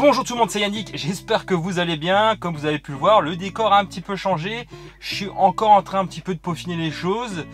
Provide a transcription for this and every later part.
Bonjour tout le monde, c'est Yannick, j'espère que vous allez bien. Comme vous avez pu le voir, le décor a un petit peu changé. Je suis encore en train un petit peu de peaufiner les choses.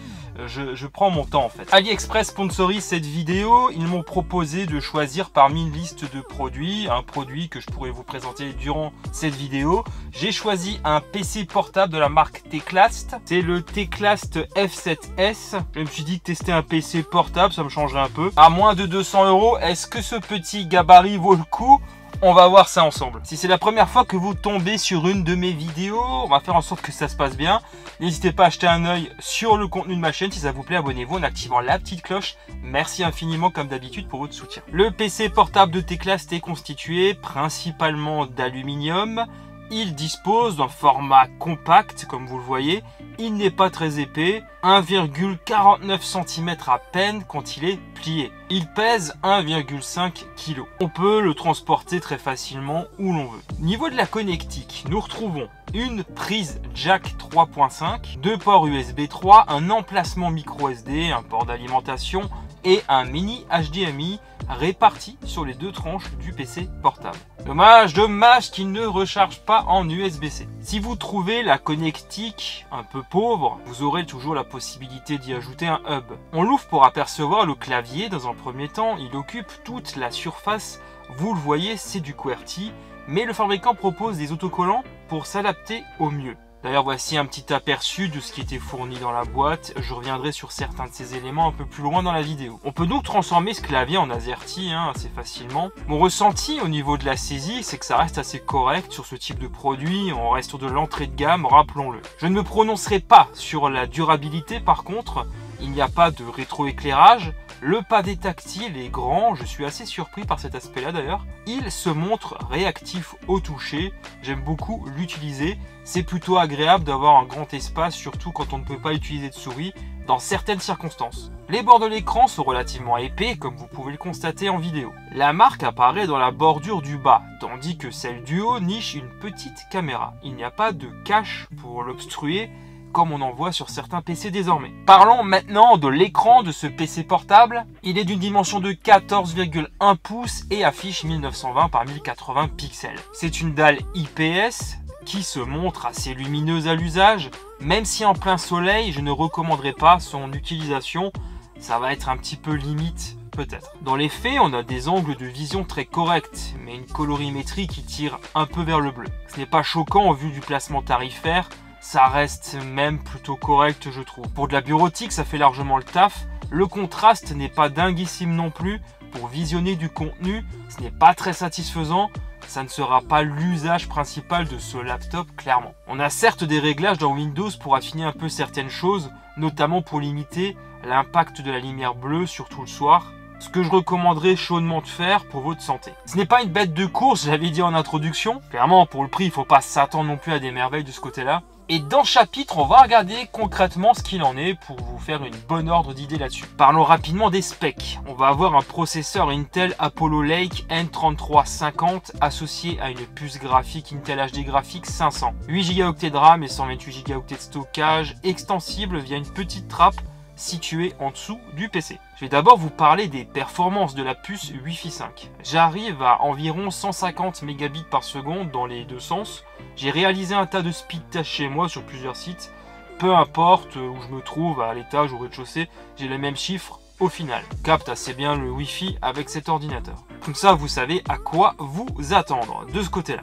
Je prends mon temps en fait. AliExpress sponsorise cette vidéo. Ils m'ont proposé de choisir parmi une liste de produits, un produit que je pourrais vous présenter durant cette vidéo. J'ai choisi un PC portable de la marque Teclast. C'est le Teclast F7S. Je me suis dit que tester un PC portable, ça me changerait un peu. À moins de 200 €, est-ce que ce petit gabarit vaut le coup ? On va voir ça ensemble. Si c'est la première fois que vous tombez sur une de mes vidéos, on va faire en sorte que ça se passe bien. N'hésitez pas à jeter un œil sur le contenu de ma chaîne. Si ça vous plaît, abonnez-vous en activant la petite cloche. Merci infiniment comme d'habitude pour votre soutien. Le PC portable de Teclast est constitué principalement d'aluminium. Il dispose d'un format compact, comme vous le voyez. Il n'est pas très épais, 1,49 cm à peine quand il est plié. Il pèse 1,5 kg. On peut le transporter très facilement où l'on veut. Niveau de la connectique, nous retrouvons une prise jack 3.5, deux ports USB 3, un emplacement micro SD, un port d'alimentation et un mini HDMI répartis sur les deux tranches du PC portable. Dommage qu'il ne recharge pas en USB-C. Si vous trouvez la connectique un peu pauvre, vous aurez toujours la possibilité d'y ajouter un hub. On l'ouvre pour apercevoir le clavier dans un premier temps. Il occupe toute la surface. Vous le voyez, c'est du QWERTY, mais le fabricant propose des autocollants pour s'adapter au mieux. D'ailleurs, voici un petit aperçu de ce qui était fourni dans la boîte. Je reviendrai sur certains de ces éléments un peu plus loin dans la vidéo. On peut donc transformer ce clavier en AZERTY assez facilement. Mon ressenti au niveau de la saisie, c'est que ça reste assez correct sur ce type de produit. On reste de l'entrée de gamme, rappelons-le. Je ne me prononcerai pas sur la durabilité par contre. Il n'y a pas de rétroéclairage. Le pavé tactile est grand, je suis assez surpris par cet aspect-là d'ailleurs. Il se montre réactif au toucher, j'aime beaucoup l'utiliser. C'est plutôt agréable d'avoir un grand espace, surtout quand on ne peut pas utiliser de souris dans certaines circonstances. Les bords de l'écran sont relativement épais, comme vous pouvez le constater en vidéo. La marque apparaît dans la bordure du bas, tandis que celle du haut niche une petite caméra. Il n'y a pas de cache pour l'obstruer, comme on en voit sur certains PC désormais. Parlons maintenant de l'écran de ce PC portable. Il est d'une dimension de 14,1 pouces et affiche 1920 par 1080 pixels. C'est une dalle IPS qui se montre assez lumineuse à l'usage, même si en plein soleil, je ne recommanderais pas son utilisation. Ça va être un petit peu limite peut-être. Dans les faits, on a des angles de vision très corrects, mais une colorimétrie qui tire un peu vers le bleu. Ce n'est pas choquant au vu du placement tarifaire. Ça reste même plutôt correct je trouve. Pour de la bureautique, ça fait largement le taf. Le contraste n'est pas dinguissime non plus. Pour visionner du contenu, ce n'est pas très satisfaisant. Ça ne sera pas l'usage principal de ce laptop clairement. On a certes des réglages dans Windows pour affiner un peu certaines choses, notamment pour limiter l'impact de la lumière bleue, surtout le soir. Ce que je recommanderais chaudement de faire pour votre santé. Ce n'est pas une bête de course, j'avais dit en introduction. Clairement, pour le prix, il ne faut pas s'attendre non plus à des merveilles de ce côté-là. Et dans ce chapitre, on va regarder concrètement ce qu'il en est pour vous faire une bonne ordre d'idée là-dessus. Parlons rapidement des specs. On va avoir un processeur Intel Apollo Lake N3350 associé à une puce graphique Intel HD Graphics 500. 8 Go de RAM et 128 Go de stockage extensible via une petite trappe située en dessous du PC. Je vais d'abord vous parler des performances de la puce Wi-Fi 5. J'arrive à environ 150 mégabits par seconde dans les deux sens. J'ai réalisé un tas de speed tests chez moi sur plusieurs sites. Peu importe où je me trouve, à l'étage ou au rez-de-chaussée, j'ai les mêmes chiffres au final. Capte assez bien le Wi-Fi avec cet ordinateur. Comme ça, vous savez à quoi vous attendre de ce côté-là.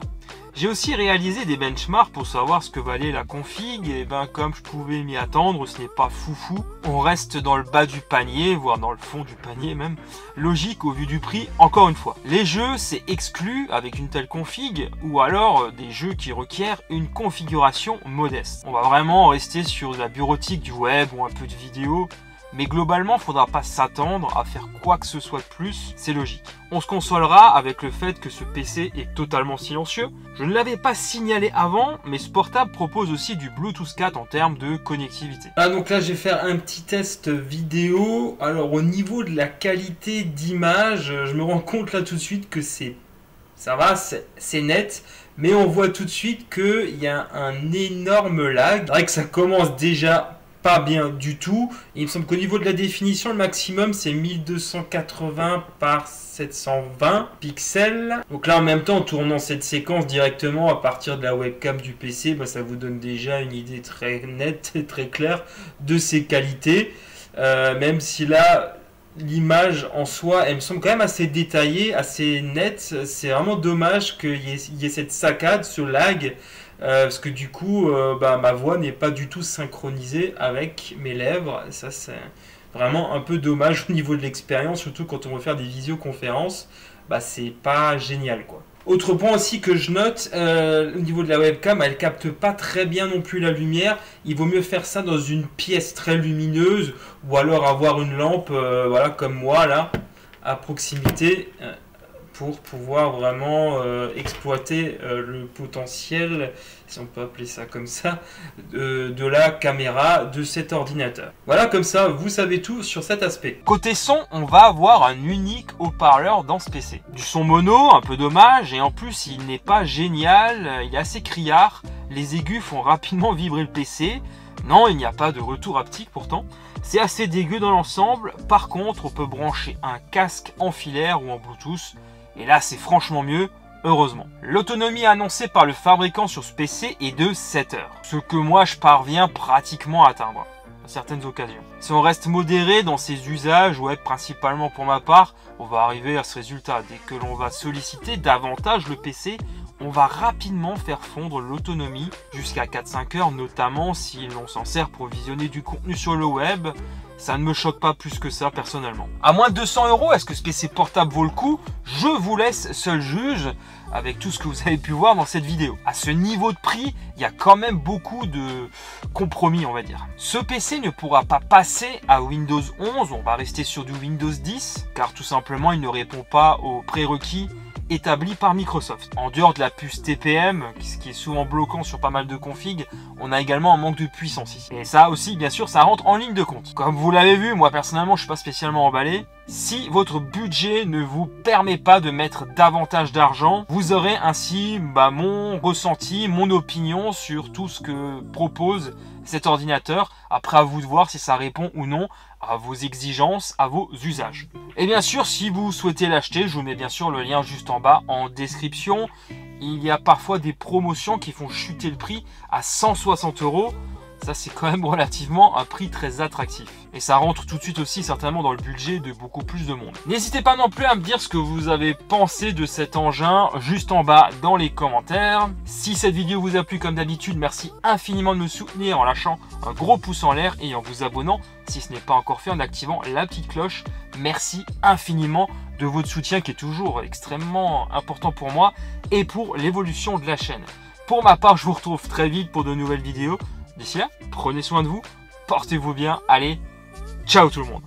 J'ai aussi réalisé des benchmarks pour savoir ce que valait la config, et comme je pouvais m'y attendre, ce n'est pas foufou. On reste dans le bas du panier, voire dans le fond du panier même. Logique au vu du prix, encore une fois. Les jeux, c'est exclu avec une telle config, ou alors des jeux qui requièrent une configuration modeste. On va vraiment rester sur la bureautique du web ou un peu de vidéo. Mais globalement, il ne faudra pas s'attendre à faire quoi que ce soit de plus, c'est logique. On se consolera avec le fait que ce PC est totalement silencieux. Je ne l'avais pas signalé avant, mais ce portable propose aussi du Bluetooth 4 en termes de connectivité. Donc là, je vais faire un petit test vidéo. Alors au niveau de la qualité d'image, je me rends compte là tout de suite que ça va, c'est net. Mais on voit tout de suite qu'il y a un énorme lag. C'est vrai que ça commence déjà pas bien du tout. Il me semble qu'au niveau de la définition, le maximum c'est 1280 par 720 pixels. Donc là en même temps, en tournant cette séquence directement à partir de la webcam du PC, bah, ça vous donne déjà une idée très nette et très claire de ses qualités. Même si là, l'image en soi, elle me semble quand même assez détaillée, assez nette. C'est vraiment dommage qu'il y ait cette saccade, ce lag. Parce que du coup, ma voix n'est pas du tout synchronisée avec mes lèvres. Ça, c'est vraiment un peu dommage au niveau de l'expérience, surtout quand on veut faire des visioconférences. Bah, c'est pas génial, quoi. Autre point aussi que je note, au niveau de la webcam, elle capte pas très bien non plus la lumière. Il vaut mieux faire ça dans une pièce très lumineuse ou alors avoir une lampe, voilà, comme moi là, à proximité. Pour pouvoir vraiment exploiter le potentiel, si on peut appeler ça comme ça, de la caméra de cet ordinateur. Voilà, comme ça, vous savez tout sur cet aspect. Côté son, on va avoir un unique haut-parleur dans ce PC. Du son mono, un peu dommage, et en plus, il n'est pas génial, il est assez criard. Les aigus font rapidement vibrer le PC. Non, il n'y a pas de retour haptique pourtant. C'est assez dégueu dans l'ensemble. Par contre, on peut brancher un casque en filaire ou en Bluetooth. Et là, c'est franchement mieux, heureusement. L'autonomie annoncée par le fabricant sur ce PC est de 7 heures. Ce que moi, je parviens pratiquement à atteindre à certaines occasions. Si on reste modéré dans ses usages, ouais, principalement pour ma part, on va arriver à ce résultat. Dès que l'on va solliciter davantage le PC, on va rapidement faire fondre l'autonomie jusqu'à 4-5 heures, notamment si l'on s'en sert pour visionner du contenu sur le web. Ça ne me choque pas plus que ça personnellement. À moins de 200 €, est-ce que ce PC portable vaut le coup? Je vous laisse seul juge avec tout ce que vous avez pu voir dans cette vidéo. À ce niveau de prix, il y a quand même beaucoup de compromis, on va dire. Ce PC ne pourra pas passer à Windows 11, on va rester sur du Windows 10, car tout simplement il ne répond pas aux prérequis établi par Microsoft. En dehors de la puce TPM, ce qui est souvent bloquant sur pas mal de configs, on a également un manque de puissance ici. Et ça aussi, bien sûr, ça rentre en ligne de compte. Comme vous l'avez vu, moi personnellement, je suis pas spécialement emballé. Si votre budget ne vous permet pas de mettre davantage d'argent, vous aurez ainsi mon ressenti, mon opinion sur tout ce que propose cet ordinateur. Après, à vous de voir si ça répond ou non à vos exigences, à vos usages. Et bien sûr, si vous souhaitez l'acheter, je vous mets bien sûr le lien juste en bas en description. Il y a parfois des promotions qui font chuter le prix à 160 €. Ça, c'est quand même relativement un prix très attractif. Et ça rentre tout de suite aussi certainement dans le budget de beaucoup plus de monde. N'hésitez pas non plus à me dire ce que vous avez pensé de cet engin juste en bas dans les commentaires. Si cette vidéo vous a plu comme d'habitude, merci infiniment de me soutenir en lâchant un gros pouce en l'air et en vous abonnant si ce n'est pas encore fait, en activant la petite cloche. Merci infiniment de votre soutien qui est toujours extrêmement important pour moi et pour l'évolution de la chaîne. Pour ma part, je vous retrouve très vite pour de nouvelles vidéos. D'ici là, prenez soin de vous, portez-vous bien, allez, ciao tout le monde.